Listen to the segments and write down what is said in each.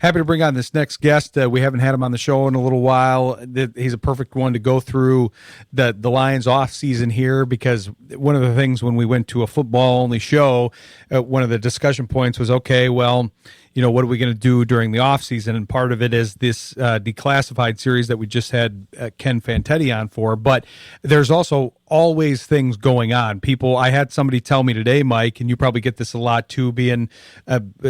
happy to bring on this next guest. We haven't had him on the show in a little while. He's a perfect one to go through the Lions off season here, because one of the things when we went to a football only show, one of the discussion points was, okay, well, what are we going to do during the offseason? And part of it is this declassified series that we just had Ken Fantetti on for. But there's also always things going on. I had somebody tell me today, Mike, and you probably get this a lot too, being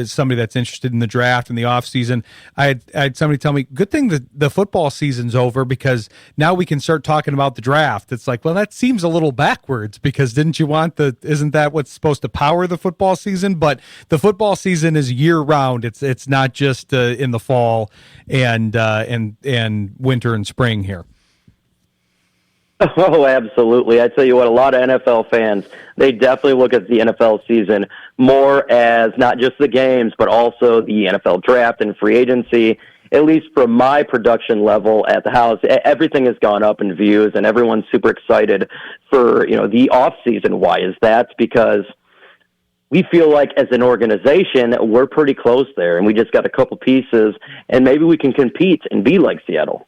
somebody that's interested in the draft and the offseason. I had somebody tell me, good thing the football season's over, because now we can start talking about the draft. It's like, well, that seems a little backwards, because isn't that what's supposed to power the football season? But the football season is year round. It's not just in the fall and winter and spring here. Oh, absolutely. I tell you what, a lot of NFL fans, they definitely look at the NFL season more as not just the games, but also the NFL draft and free agency. At least from my production level at the house, everything has gone up in views, and everyone's super excited for, the off season. Why is that? Because we feel like as an organization, we're pretty close there, and we just got a couple pieces, and maybe we can compete and be like Seattle.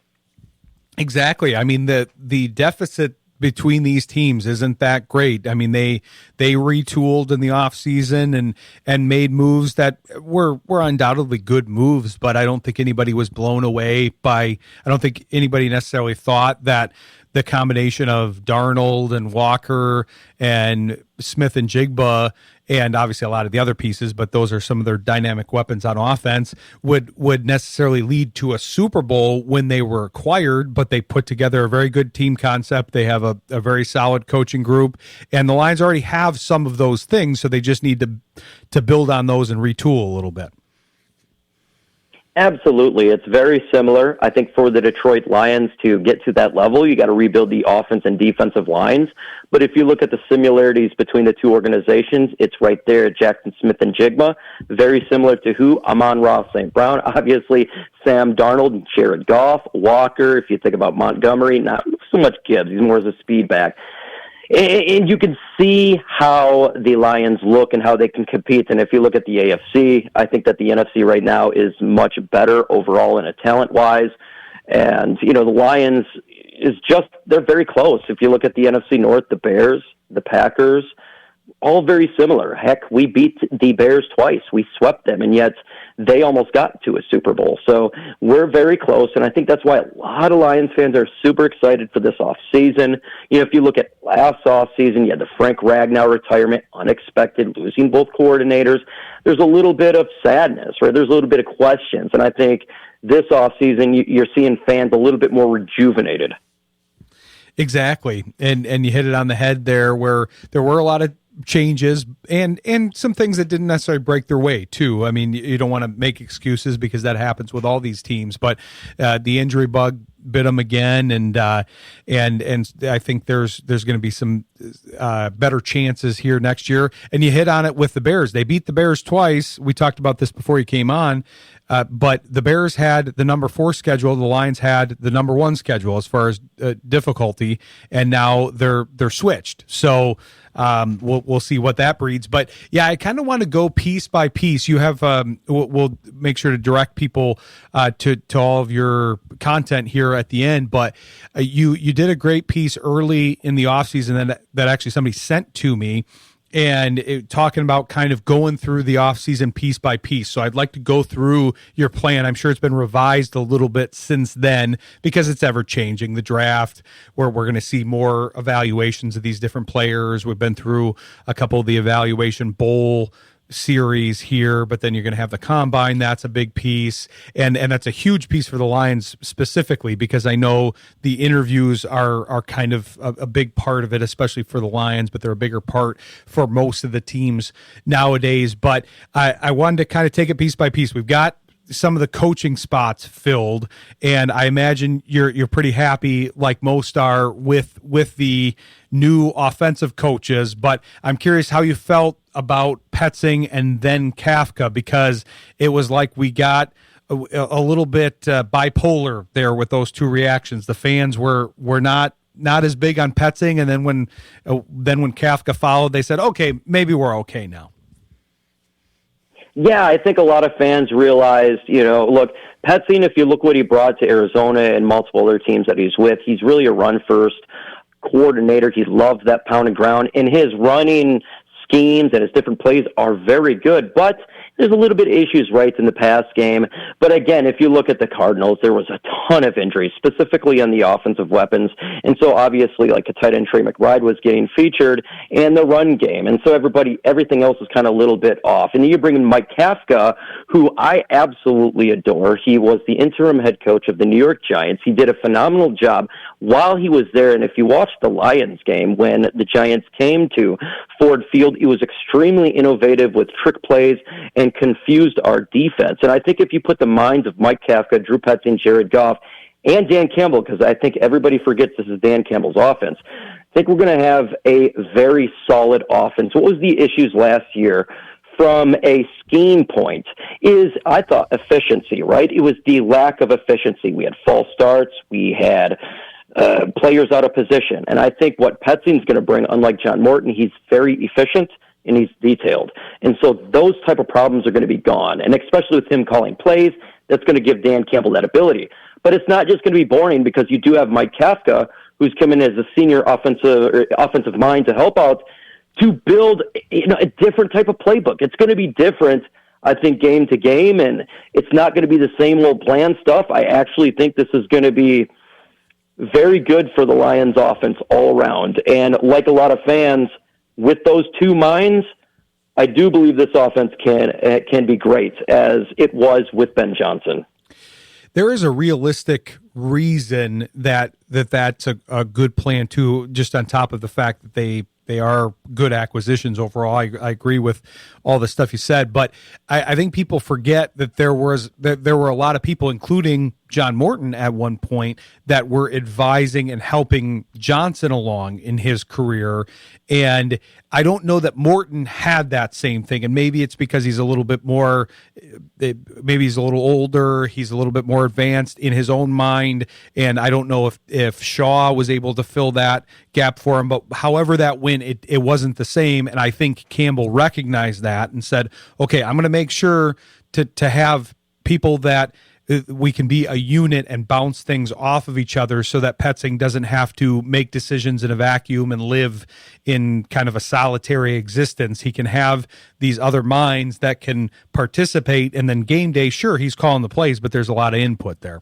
Exactly. I mean, the deficit between these teams isn't that great. I mean, they retooled in the offseason and made moves that were undoubtedly good moves, but I don't think anybody was blown away I don't think anybody necessarily thought that the combination of Darnold and Walker and Smith and Jigba, and obviously a lot of the other pieces, but those are some of their dynamic weapons on offense, would necessarily lead to a Super Bowl when they were acquired. But they put together a very good team concept. They have a very solid coaching group, and the Lions already have some of those things, so they just need to build on those and retool a little bit. Absolutely. It's very similar. I think for the Detroit Lions to get to that level, you got to rebuild the offense and defensive lines. But if you look at the similarities between the two organizations, it's right there, Jackson Smith and Jigma. Very similar to who? Amon-Ra St. Brown. Obviously, Sam Darnold and Jared Goff. Walker, if you think about Montgomery, not so much Gibbs. He's more as a speed back. And you can see how the Lions look and how they can compete. And if you look at the AFC, I think that the NFC right now is much better overall in a talent-wise. And, the Lions they're very close. If you look at the NFC North, the Bears, the Packers, all very similar. Heck, we beat the Bears twice. We swept them, and yet they almost got to a Super Bowl. So we're very close, and I think that's why a lot of Lions fans are super excited for this offseason. If you look at last offseason, you had the Frank Ragnow retirement, unexpected, losing both coordinators. There's a little bit of sadness, right? There's a little bit of questions, and I think this offseason you're seeing fans a little bit more rejuvenated. Exactly, and you hit it on the head there, where there were a lot of changes and some things that didn't necessarily break their way too. I mean, you don't want to make excuses, because that happens with all these teams, but the injury bug bit them again, and I think there's going to be some better chances here next year. And you hit on it with the Bears. They beat the Bears twice. We talked about this before you came on. But the Bears had the number 4 schedule. The Lions had the number 1 schedule as far as difficulty, and now they're switched. So we'll see what that breeds. But yeah, I kind of want to go piece by piece. You have we'll make sure to direct people to all of your content here at the end. But you did a great piece early in the offseason that actually somebody sent to me, and talking about kind of going through the offseason piece by piece. So I'd like to go through your plan. I'm sure it's been revised a little bit since then, because it's ever changing. The draft, where we're going to see more evaluations of these different players. We've been through a couple of the evaluation bowl series here, but then you're going to have the combine. That's a big piece, and that's a huge piece for the Lions specifically, because I know the interviews are kind of a big part of it, especially for the Lions, but they're a bigger part for most of the teams nowadays. But I wanted to kind of take it piece by piece. We've got some of the coaching spots filled, and I imagine you're pretty happy, like most are, with the new offensive coaches. But I'm curious how you felt about Petzing and then Kafka, because it was like we got a little bit bipolar there with those two reactions. The fans were not as big on Petzing, and then when Kafka followed, they said, okay, maybe we're okay now. Yeah, I think a lot of fans realized, look, Petzing, if you look what he brought to Arizona and multiple other teams that he's with, he's really a run-first coordinator. He loves that pound and ground, and his running schemes and his different plays are very good, but there's a little bit of issues right in the pass game. But again, if you look at the Cardinals, there was a ton of injuries, specifically on the offensive weapons. And so obviously, like a tight end, Trey McBride was getting featured in the run game. And so everything else is kind of a little bit off. And then you bring in Mike Kafka, who I absolutely adore. He was the interim head coach of the New York Giants. He did a phenomenal job while he was there. And if you watch the Lions game, when the Giants came to Ford Field, he was extremely innovative with trick plays and confused our defense. And I think if you put the minds of Mike Kafka, Drew Petzing, Jared Goff, and Dan Campbell, because I think everybody forgets this is Dan Campbell's offense, I think we're going to have a very solid offense. What was the issues last year from a scheme point is, I thought, efficiency, right? It was the lack of efficiency. We had false starts. We had players out of position. And I think what Petzing's going to bring, unlike John Morton, he's very efficient and he's detailed. And so those type of problems are going to be gone. And especially with him calling plays, that's going to give Dan Campbell that ability. But it's not just going to be boring, because you do have Mike Kafka, who's come in as a senior offensive mind to help out, to build a different type of playbook. It's going to be different, I think, game to game, and it's not going to be the same old bland stuff. I actually think this is going to be very good for the Lions offense all around. And like a lot of fans, with those two minds, I do believe this offense can be great, as it was with Ben Johnson. There is a realistic reason that's a good plan too, just on top of the fact that they are good acquisitions overall. I agree with all the stuff you said, but I think people forget that there were a lot of people, including John Morton at one point, that were advising and helping Johnson along in his career. And I don't know that Morton had that same thing. And maybe it's because he's a little bit more, maybe he's a little older, he's a little bit more advanced in his own mind. And I don't know if Shaw was able to fill that gap for him, but however that went, it wasn't the same. And I think Campbell recognized that and said, okay, I'm going to make sure to have people that we can be a unit and bounce things off of each other, so that Petzing doesn't have to make decisions in a vacuum and live in kind of a solitary existence. He can have these other minds that can participate, and then game day, sure, he's calling the plays, but there's a lot of input there.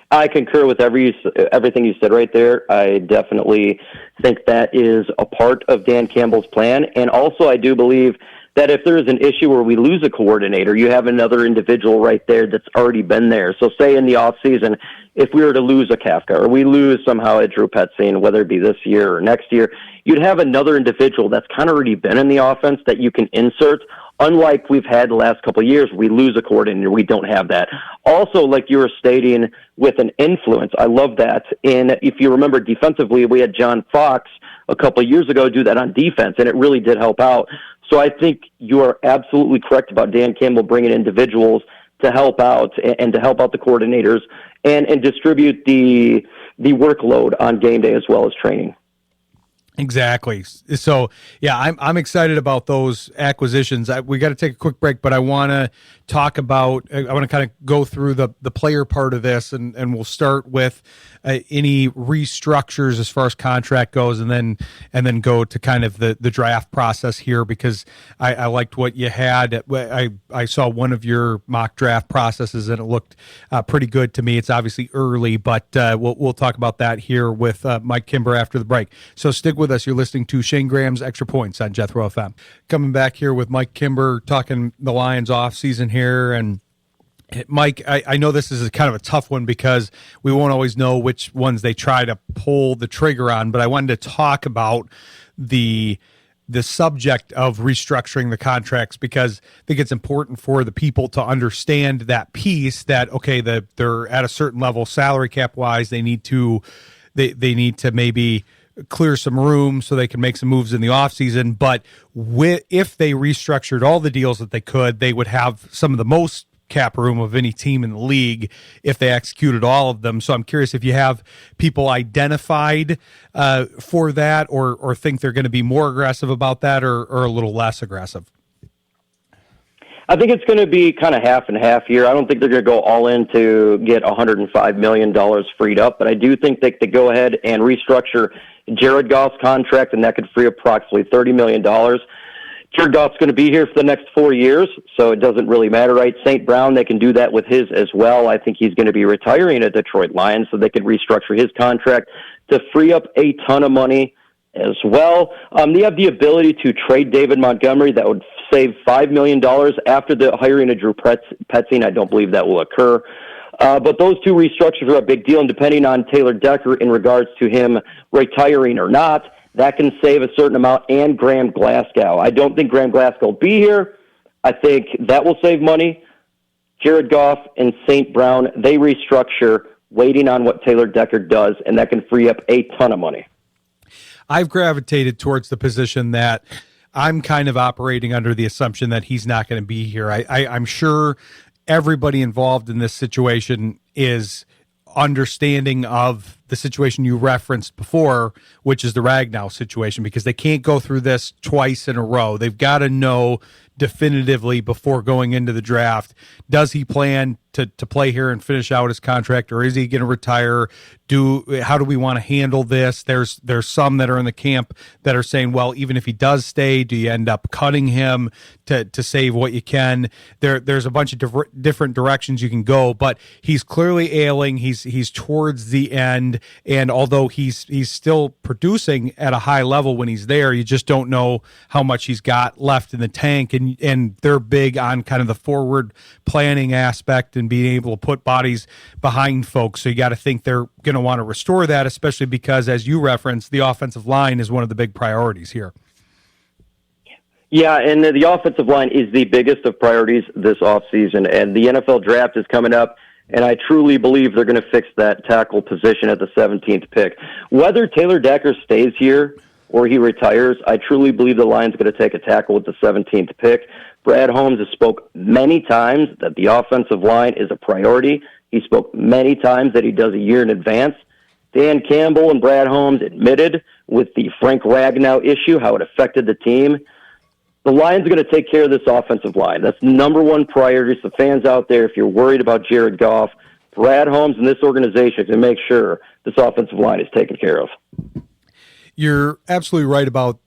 I concur with everything you said right there. I definitely think that is a part of Dan Campbell's plan. And also, I do believe that if there is an issue where we lose a coordinator, you have another individual right there that's already been there. So say in the offseason, if we were to lose a Kafka, or we lose somehow a Drew Petzing, whether it be this year or next year, you'd have another individual that's kind of already been in the offense that you can insert. Unlike we've had the last couple of years, we lose a coordinator, we don't have that. Also, like you were stating, with an influence, I love that. And if you remember defensively, we had John Fox a couple of years ago do that on defense, and it really did help out. So I think you are absolutely correct about Dan Campbell bringing individuals to help out and to help out the coordinators and distribute the workload on game day as well as training. Exactly. So, yeah, I'm excited about those acquisitions. We got to take a quick break, but I want to talk about, I want to kind of go through the player part of this, and we'll start with any restructures as far as contract goes, and then go to kind of the draft process here, because I liked what you had. I saw one of your mock draft processes, and it looked pretty good to me. It's obviously early, but we'll talk about that here with Mike Kimber after the break. So stick with us. You're listening to Shayne Graham's Extra Points on Jethro FM. Coming back here with Mike Kimber, talking the Lions off season here. And Mike, I know this is kind of a tough one, because we won't always know which ones they try to pull the trigger on, but I wanted to talk about the subject of restructuring the contracts, because I think it's important for the people to understand that piece, that, okay, they're at a certain level salary cap wise, they need to maybe clear some room so they can make some moves in the offseason. But if they restructured all the deals that they could, they would have some of the most cap room of any team in the league if they executed all of them. So I'm curious if you have people identified for that, or think they're going to be more aggressive about that, or a little less aggressive. I think it's going to be kind of half and half here. I don't think they're going to go all in to get $105 million freed up, but I do think they could go ahead and restructure Jared Goff's contract, and that could free approximately $30 million. Jared Goff's going to be here for the next 4 years, so it doesn't really matter, right? St. Brown, they can do that with his as well. I think he's going to be retiring at Detroit Lions, so they could restructure his contract to free up a ton of money as well. They have the ability to trade David Montgomery. That would save $5 million after the hiring of Drew Petzing. I don't believe that will occur. But those two restructures are a big deal, and depending on Taylor Decker in regards to him retiring or not, that can save a certain amount, and Graham Glasgow. I don't think Graham Glasgow will be here. I think that will save money. Jared Goff and St. Brown, they restructure, waiting on what Taylor Decker does, and that can free up a ton of money. I've gravitated towards the position that I'm kind of operating under the assumption that he's not going to be here. I'm sure everybody involved in this situation is understanding of the situation you referenced before, which is the Ragnow situation, because they can't go through this twice in a row. They've got to know definitively before going into the draft, does he plan to play here and finish out his contract, or is he going to retire? How do we want to handle this? There's some that are in the camp that are saying, well, even if he does stay, do you end up cutting him to save what you can? There's a bunch of different directions you can go, but he's clearly ailing. He's towards the end, and although he's still producing at a high level when he's there, you just don't know how much he's got left in the tank, and they're big on kind of the forward planning aspect and being able to put bodies behind folks. So you got to think they're going to want to restore that, especially because, as you referenced, the offensive line is one of the big priorities here. Yeah, and the offensive line is the biggest of priorities this offseason, and the NFL draft is coming up, and I truly believe they're going to fix that tackle position at the 17th pick. Whether Taylor Decker stays here or he retires, I truly believe the Lions are going to take a tackle with the 17th pick. Brad Holmes has spoke many times that the offensive line is a priority. He spoke many times that he does a year in advance. Dan Campbell and Brad Holmes admitted with the Frank Ragnow issue how it affected the team. The Lions are going to take care of this offensive line. That's the number one priority. So fans out there, if you're worried about Jared Goff, Brad Holmes and this organization can make sure this offensive line is taken care of. You're absolutely right about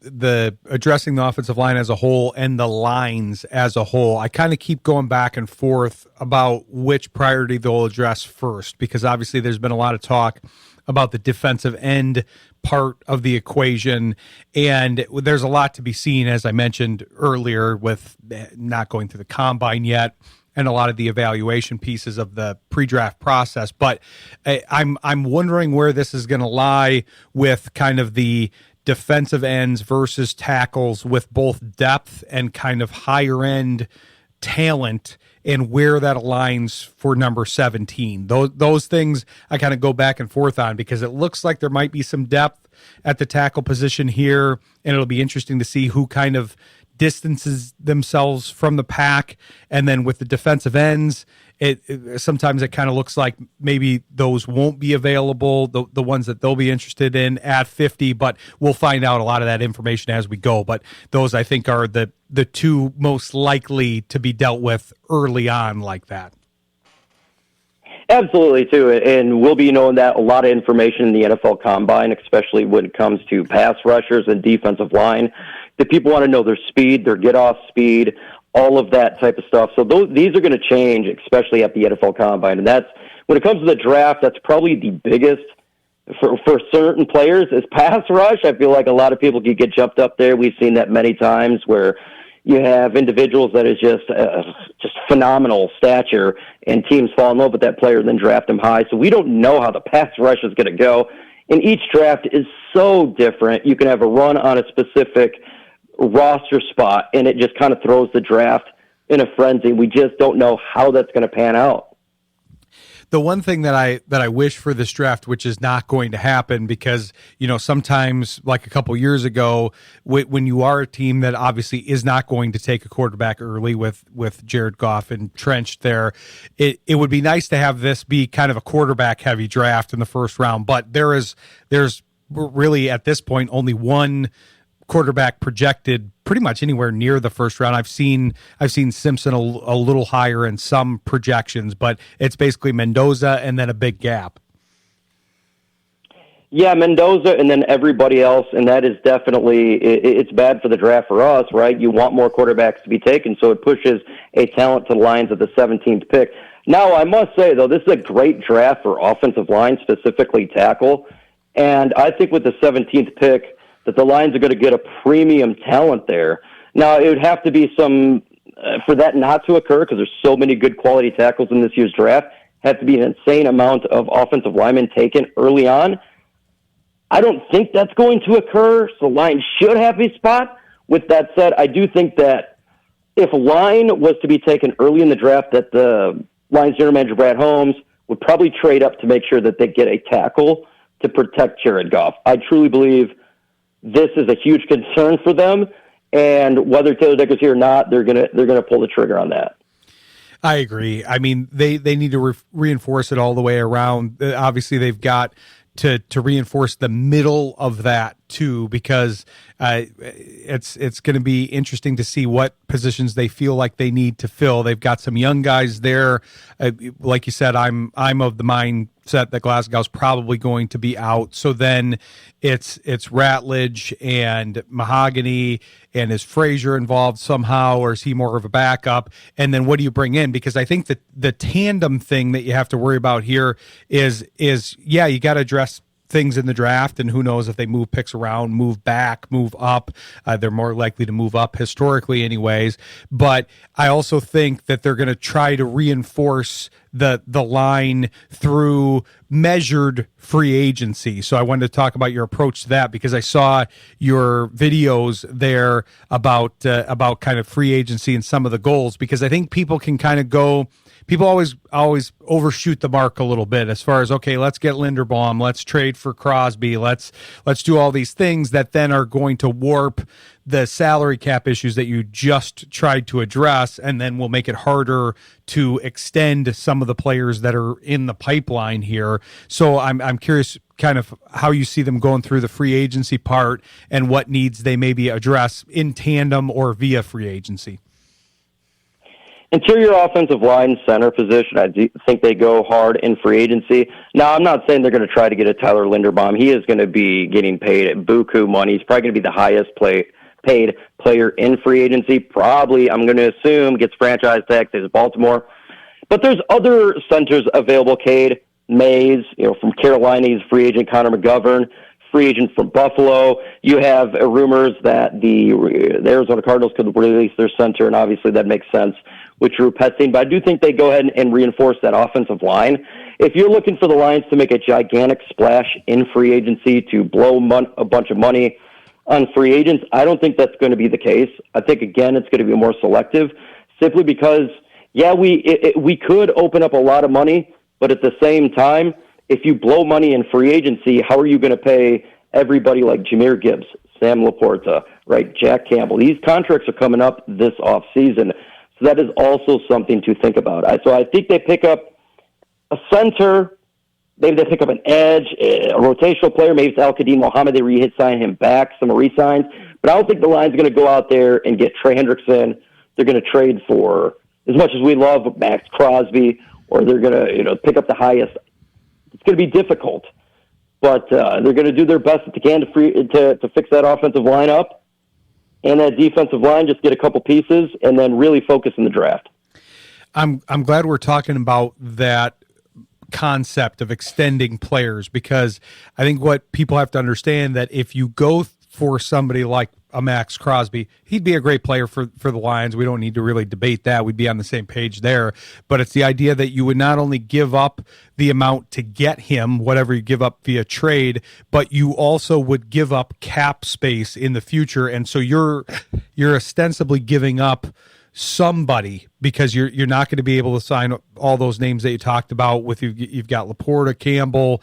addressing the offensive line as a whole and the lines as a whole. I kind of keep going back and forth about which priority they'll address first, because obviously there's been a lot of talk about the defensive end part of the equation, and there's a lot to be seen, as I mentioned earlier, with not going through the combine yet and a lot of the evaluation pieces of the pre-draft process. But I'm wondering where this is going to lie with kind of the defensive ends versus tackles, with both depth and kind of higher end talent, and where that aligns for number 17. Those things I kind of go back and forth on, because it looks like there might be some depth at the tackle position here, and it'll be interesting to see who kind of distances themselves from the pack. And then with the defensive ends, sometimes it kind of looks like maybe those won't be available, the ones that they'll be interested in at 50, but we'll find out a lot of that information as we go. But those, I think, are the two most likely to be dealt with early on like that. Absolutely, too, and we'll be knowing that a lot of information in the NFL Combine, especially when it comes to pass rushers and defensive line. The people want to know their speed, their get-off speed, all of that type of stuff. So these are going to change, especially at the NFL Combine. And that's, when it comes to the draft, that's probably the biggest for certain players is pass rush. I feel like a lot of people could get jumped up there. We've seen that many times where you have individuals that is just phenomenal stature, and teams fall in love with that player and then draft them high. So we don't know how the pass rush is going to go. And each draft is so different. You can have a run on a specific roster spot, and it just kind of throws the draft in a frenzy. We just don't know how that's going to pan out. The one thing that I wish for this draft, which is not going to happen, because, sometimes, like a couple years ago, when you are a team that obviously is not going to take a quarterback early with Jared Goff entrenched there, it would be nice to have this be kind of a quarterback heavy draft in the first round. But there's really at this point only one quarterback projected pretty much anywhere near the first round. I've seen Simpson a little higher in some projections, but it's basically Mendoza and then a big gap. Yeah, Mendoza and then everybody else, and that is definitely, it's bad for the draft for us, right? You want more quarterbacks to be taken, so it pushes a talent to the Lions at the 17th pick. Now, I must say, though, this is a great draft for offensive line, specifically tackle, and I think with the 17th pick that the Lions are going to get a premium talent there. Now, it would have to be for that not to occur, because there's so many good quality tackles in this year's draft, have to be an insane amount of offensive linemen taken early on. I don't think that's going to occur, so the Lions should have a spot. With that said, I do think that if a line was to be taken early in the draft, that the Lions general manager, Brad Holmes, would probably trade up to make sure that they get a tackle to protect Jared Goff. I truly believe this is a huge concern for them, and whether Taylor Decker's here or not, they're gonna pull the trigger on that. I agree. I mean, they need to reinforce it all the way around. Obviously, they've got to reinforce the middle of that too, because it's going to be interesting to see what positions they feel like they need to fill. They've got some young guys there. Like you said, I'm of the mindset that Glasgow's probably going to be out. So then it's Ratledge and Mahogany, and is Frazier involved somehow, or is he more of a backup? And then what do you bring in? Because I think that the tandem thing that you have to worry about here is yeah, you got to address things in the draft, and who knows if they move picks around, move back, move up. They're more likely to move up historically anyways. But I also think that they're going to try to reinforce the line through measured free agency. So I wanted to talk about your approach to that, because I saw your videos there about kind of free agency and some of the goals, because I think people can kind of go, people always overshoot the mark a little bit as far as, okay, let's get Linderbaum, let's trade for Crosby, let's do all these things that then are going to warp the salary cap issues that you just tried to address, and then will make it harder to extend some of the players that are in the pipeline here. So I'm curious kind of how you see them going through the free agency part, and what needs they maybe address in tandem or via free agency. Interior offensive line center position, I do think they go hard in free agency. Now, I'm not saying they're going to try to get a Tyler Linderbaum. He is going to be getting paid at buku money. He's probably going to be the highest paid player in free agency. Probably, I'm going to assume, gets franchise tag, stays at Baltimore. But there's other centers available. Cade Mays, from Carolina, he's free agent. Connor McGovern, free agent from Buffalo. You have rumors that the Arizona Cardinals could release their center, and obviously that makes sense with Drew Petzing. But I do think they go ahead and reinforce that offensive line. If you're looking for the Lions to make a gigantic splash in free agency to blow a bunch of money on free agents, I don't think that's going to be the case. I think, again, it's going to be more selective, simply because, yeah, we could open up a lot of money, but at the same time, if you blow money in free agency, how are you going to pay everybody like Jahmyr Gibbs, Sam Laporta, right, Jack Campbell? These contracts are coming up this offseason, so that is also something to think about. So I think they pick up a center. Maybe they pick up an edge, a rotational player. Maybe it's Al-Qadim Mohammed. They re-sign him back, some re-signs. But I don't think the Lions are going to go out there and get Trey Hendrickson. They're going to trade for, as much as we love Max Crosby, or they're going to pick up the highest. It's going to be difficult. But they're going to do their best if they can to fix that offensive line up. And that defensive line, just get a couple pieces and then really focus in the draft. I'm glad we're talking about that concept of extending players, because I think what people have to understand, that if you go for somebody like a Max Crosby, he'd be a great player for the Lions. We don't need to really debate that. We'd be on the same page there. But it's the idea that you would not only give up the amount to get him, whatever you give up via trade, but you also would give up cap space in the future. And so you're ostensibly giving up somebody, because you're not going to be able to sign all those names that you talked about. With you've got Laporta, Campbell,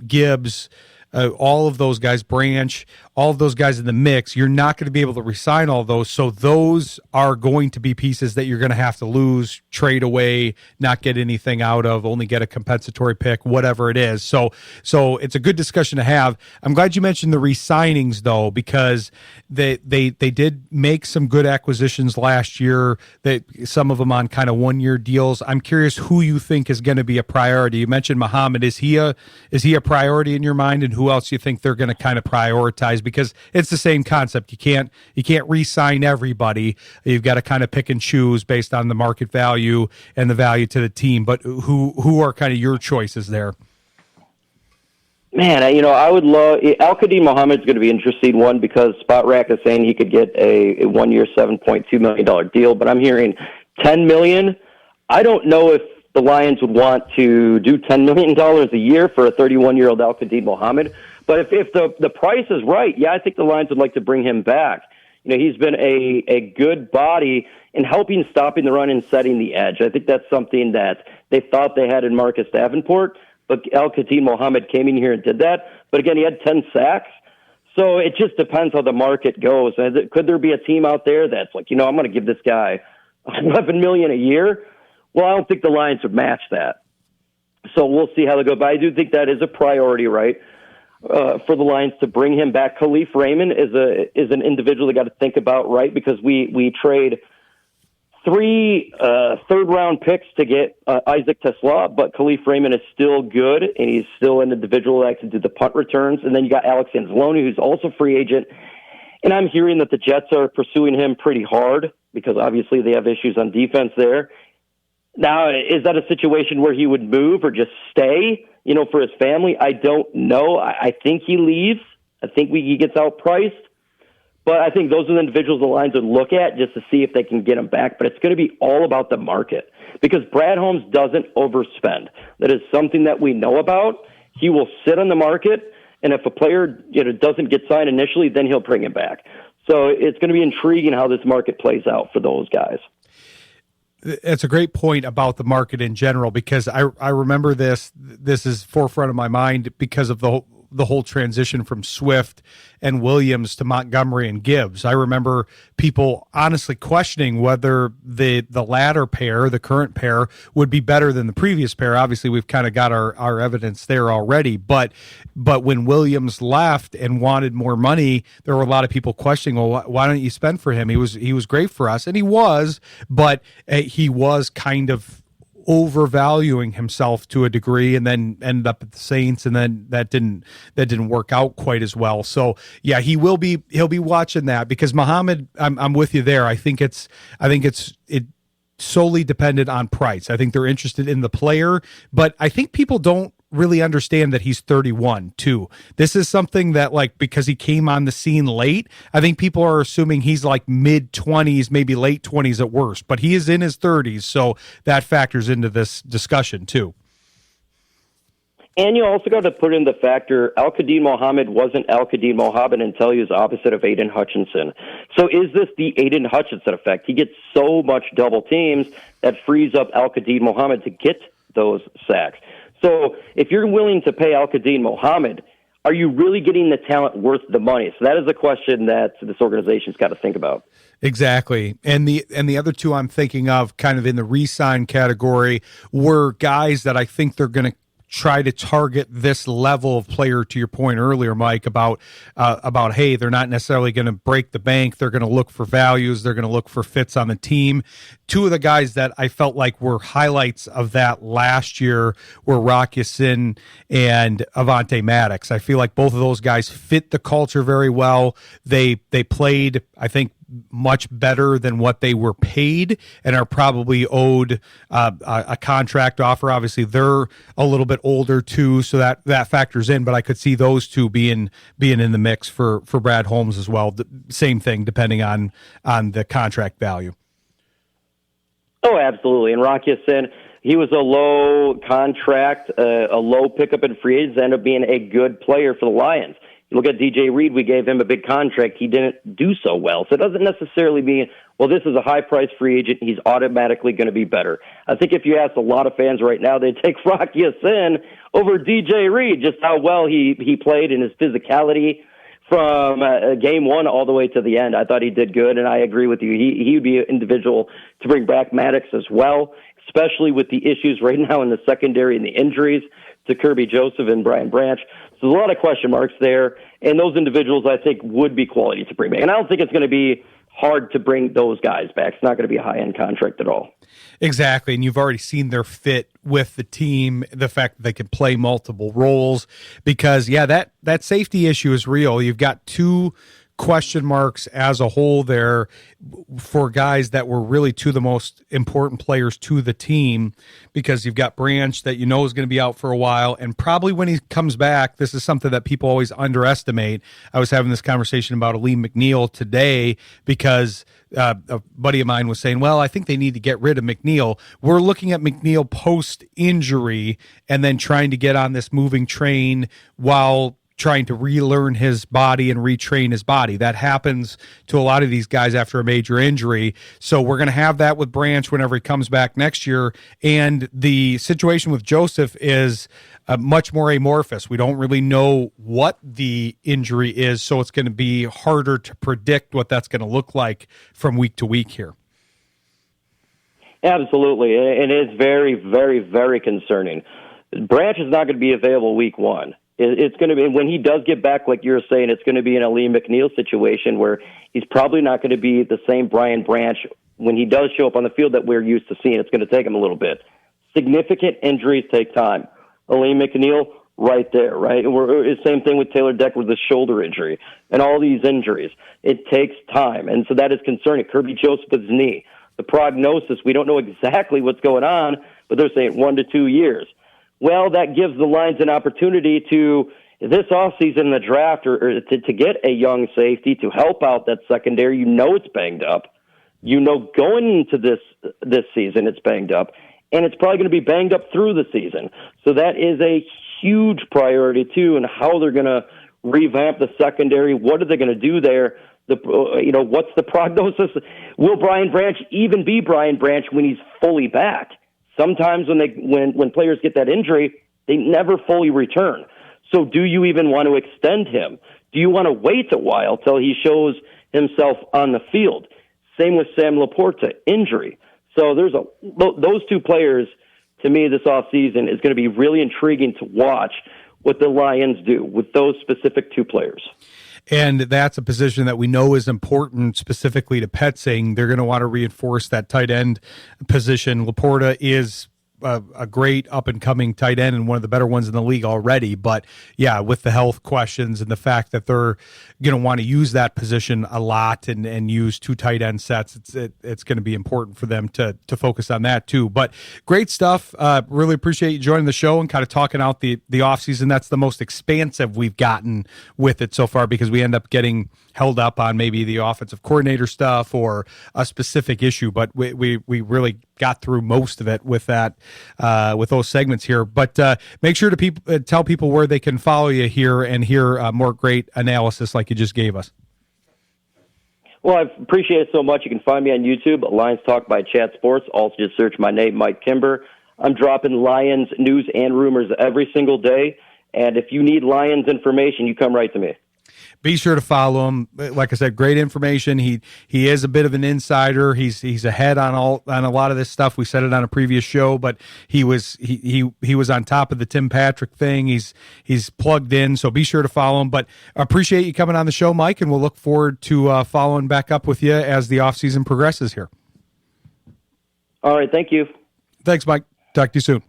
Gibbs, all of those guys, Branch, all of those guys in the mix. You're not going to be able to re-sign all those. So those are going to be pieces that you're going to have to lose, trade away, not get anything out of, only get a compensatory pick, whatever it is. So it's a good discussion to have. I'm glad you mentioned the re-signings though, because they did make some good acquisitions last year, that some of them on kind of 1-year deals. I'm curious who you think is going to be a priority. You mentioned Muhammad. Is he a priority in your mind, and who else you think they're going to kind of prioritize? Because it's the same concept. You can't re-sign everybody. You've got to kind of pick and choose based on the market value and the value to the team. But who are kind of your choices there? Man, I would love Al-Qadim Muhammad's going to be an interesting one, because Spot Rack is saying he could get a 1-year $7.2 million deal, but I'm hearing $10 million. I don't know if the Lions would want to do $10 million a year for a 31-year-old Al-Qadim Muhammad. But if the price is right, yeah, I think the Lions would like to bring him back. He's been a good body in helping stopping the run and setting the edge. I think that's something that they thought they had in Marcus Davenport, but Al-Qadim Muhammad came in here and did that. But again, he had 10 sacks. So it just depends how the market goes. Could there be a team out there that's like, I'm going to give this guy $11 million a year? Well, I don't think the Lions would match that. So we'll see how they go. But I do think that is a priority, right, for the Lions to bring him back. Khalif Raymond is an individual they got to think about, right, because we trade 3 third-round picks to get Isaac Tesla, but Khalif Raymond is still good, and he's still an individual that can do the punt returns. And then you got Alex Anzalone, who's also free agent. And I'm hearing that the Jets are pursuing him pretty hard, because obviously they have issues on defense there. Now, is that a situation where he would move or just stay, for his family? I don't know. I think he leaves. I think he gets outpriced. But I think those are the individuals the Lions would look at just to see if they can get him back. But it's going to be all about the market, because Brad Holmes doesn't overspend. That is something that we know about. He will sit on the market, and if a player doesn't get signed initially, then he'll bring him back. So it's going to be intriguing how this market plays out for those guys. It's a great point about the market in general, because I remember this is forefront of my mind because of the whole transition from Swift and Williams to Montgomery and Gibbs. I remember people honestly questioning whether the latter pair, the current pair, would be better than the previous pair. Obviously, we've kind of got our evidence there already. But when Williams left and wanted more money, there were a lot of people questioning, well, why don't you spend for him? He was great for us, and he was, but he was kind of overvaluing himself to a degree, and then ended up at the Saints, and then that didn't work out quite as well. So yeah, he'll be watching that, because Muhammad, I'm with you there. I think it's solely dependent on price. I think they're interested in the player, but I think people don't really understand that he's 31 too. This is something that, like, because he came on the scene late, I think people are assuming he's like mid-20s, maybe late 20s at worst, but he is in his 30s, so that factors into this discussion too. And you also got to put in the factor, Al-Qadim Muhammad wasn't Al-Qadim Muhammad until he was opposite of Aiden Hutchinson. So is this the Aiden Hutchinson effect? He gets so much double teams that frees up Al-Qadim Muhammad to get those sacks. So if you're willing to pay Al-Qadim Muhammad, are you really getting the talent worth the money? So that is a question that this organization's got to think about. Exactly. And the other two I'm thinking of kind of in the re-sign category were guys that I think they're going to try to target this level of player, to your point earlier, Mike, about hey, they're not necessarily going to break the bank. They're going to look for values. They're going to look for fits on the team. Two of the guys that I felt like were highlights of that last year were Rock Ya-Sin and Avonte Maddox. I feel like both of those guys fit the culture very well. They played, I think, much better than what they were paid, and are probably owed a contract offer. Obviously, they're a little bit older too, so that factors in. But I could see those two being in the mix for Brad Holmes as well. Same thing, depending on the contract value. Oh, absolutely. And Rock Ya-Sin, he was a low contract, a low pickup in free agents, ended up being a good player for the Lions. Look at DJ Reed. We gave him a big contract. He didn't do so well. So it doesn't necessarily mean, well, this is a high-priced free agent. He's automatically going to be better. I think if you ask a lot of fans right now, they'd take Rock Ya-Sin over DJ Reed, just how well he played in his physicality from game one all the way to the end. I thought he did good, and I agree with you. He would be an individual to bring back Maddox as well, especially with the issues right now in the secondary and the injuries to Kirby Joseph and Brian Branch. So there's a lot of question marks there, and those individuals I think would be quality to bring back. And I don't think it's going to be hard to bring those guys back. It's not going to be a high-end contract at all. Exactly, and you've already seen their fit with the team, the fact that they can play multiple roles, because, yeah, that safety issue is real. You've got two question marks as a whole there for guys that were really two of the most important players to the team, because you've got Branch that you know is going to be out for a while, and probably when he comes back, this is something that people always underestimate. I was having this conversation about Aleem McNeil today because a buddy of mine was saying, well, I think they need to get rid of McNeil. We're looking at McNeil post-injury and then trying to get on this moving train while trying to relearn his body and retrain his body. That happens to a lot of these guys after a major injury. So we're going to have that with Branch whenever he comes back next year. And the situation with Joseph is much more amorphous. We don't really know what the injury is, so it's going to be harder to predict what that's going to look like from week to week here. Absolutely. And it is very, very, very concerning. Branch is not going to be available week one. It's going to be, when he does get back, like you're saying, it's going to be an Aleem McNeil situation where he's probably not going to be the same Brian Branch when he does show up on the field that we're used to seeing. It's going to take him a little bit. Significant injuries take time. Aleem McNeil, right there, right? Same thing with Taylor Deck with the shoulder injury and all these injuries. It takes time, and so that is concerning. Kirby Joseph with his knee. The prognosis, we don't know exactly what's going on, but they're saying 1 to 2 years. Well, that gives the Lions an opportunity to, this offseason in the draft, or to get a young safety to help out that secondary. You know it's banged up. You know going into this season it's banged up, and it's probably going to be banged up through the season. So that is a huge priority, too, and how they're going to revamp the secondary. What are they going to do there? What's the prognosis? Will Brian Branch even be Brian Branch when he's fully back? Sometimes when players get that injury, they never fully return. So do you even want to extend him? Do you want to wait a while till he shows himself on the field? Same with Sam Laporta, injury. So those two players, to me, this offseason is going to be really intriguing to watch what the Lions do with those specific two players. And that's a position that we know is important specifically to Petzing. They're going to want to reinforce that tight end position. Laporta is a great up-and-coming tight end and one of the better ones in the league already. But, yeah, with the health questions and the fact that they're going to want to use that position a lot and use two tight end sets, it's going to be important for them to focus on that too. But great stuff. Really appreciate you joining the show and kind of talking out the offseason. That's the most expansive we've gotten with it so far, because we end up getting held up on maybe the offensive coordinator stuff or a specific issue. But we really got through most of it with that, with those segments here. But make sure to tell people where they can follow you here and hear more great analysis like you just gave us. Well, I appreciate it so much. You can find me on YouTube, Lions Talk by Chat Sports. Also, just search my name, Mike Kimber. I'm dropping Lions news and rumors every single day. And if you need Lions information, you come right to me. Be sure to follow him. Like I said, great information. He is a bit of an insider. He's ahead on a lot of this stuff. We said it on a previous show, but he was on top of the Tim Patrick thing. He's plugged in, so be sure to follow him. But appreciate you coming on the show, Mike, and we'll look forward to following back up with you as the offseason progresses here. All right, thank you. Thanks, Mike. Talk to you soon.